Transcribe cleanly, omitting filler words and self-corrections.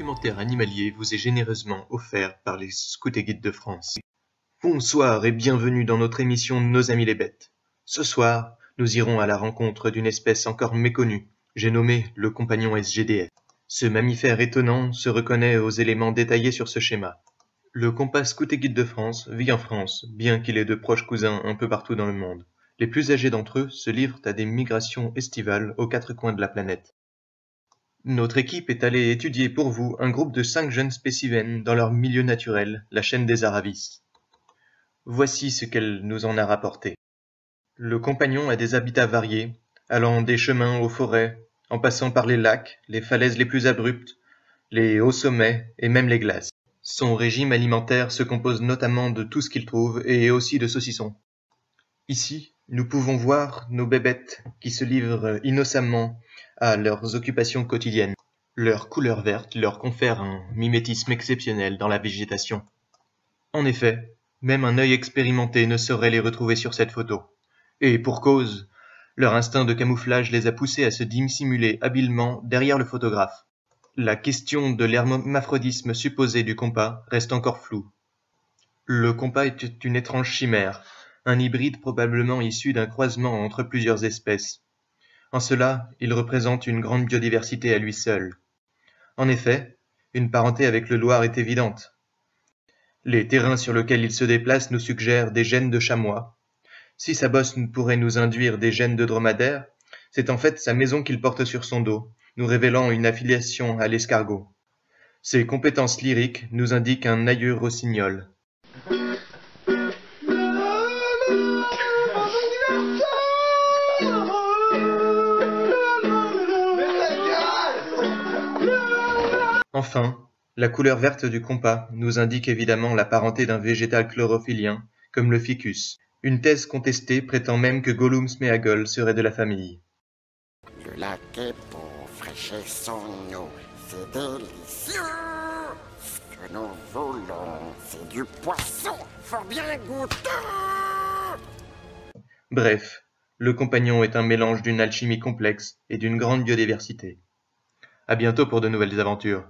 documentaire animalier vous est généreusement offert par les Scouts et Guides de France. Bonsoir et bienvenue dans notre émission Nos amis les bêtes. Ce soir, nous irons à la rencontre d'une espèce encore méconnue, j'ai nommé le compagnon SGDF. Ce mammifère étonnant se reconnaît aux éléments détaillés sur ce schéma. Le compas Scouts et Guides de France vit en France, bien qu'il ait de proches cousins un peu partout dans le monde. Les plus âgés d'entre eux se livrent à des migrations estivales aux quatre coins de la planète. Notre équipe est allée étudier pour vous un groupe de 5 jeunes spécimens dans leur milieu naturel, la chaîne des Aravis. Voici ce qu'elle nous en a rapporté. Le compagnon a des habitats variés, allant des chemins aux forêts, en passant par les lacs, les falaises les plus abruptes, les hauts sommets et même les glaces. Son régime alimentaire se compose notamment de tout ce qu'il trouve et aussi de saucissons. Ici, nous pouvons voir nos bébêtes qui se livrent innocemment à leurs occupations quotidiennes. Leur couleur verte leur confère un mimétisme exceptionnel dans la végétation. En effet, même un œil expérimenté ne saurait les retrouver sur cette photo. Et pour cause, leur instinct de camouflage les a poussés à se dissimuler habilement derrière le photographe. La question de l'hermaphrodisme supposé du compas reste encore floue. Le compas est une étrange chimère, un hybride probablement issu d'un croisement entre plusieurs espèces. En cela, il représente une grande biodiversité à lui seul. En effet, une parenté avec le loir est évidente. Les terrains sur lesquels il se déplace nous suggèrent des gènes de chamois. Si sa bosse pourrait nous induire des gènes de dromadaire, c'est en fait sa maison qu'il porte sur son dos, nous révélant une affiliation à l'escargot. Ses compétences lyriques nous indiquent un aïeux rossignol. Enfin, la couleur verte du compas nous indique évidemment la parenté d'un végétal chlorophyllien, comme le ficus. Une thèse contestée prétend même que Gollum Sméagol serait de la famille. Le lac est beau, fraîche et son eau, c'est délicieux. Ce que nous voulons, c'est du poisson, fort bien goûteux. Bref, le compagnon est un mélange d'une alchimie complexe et d'une grande biodiversité. À bientôt pour de nouvelles aventures.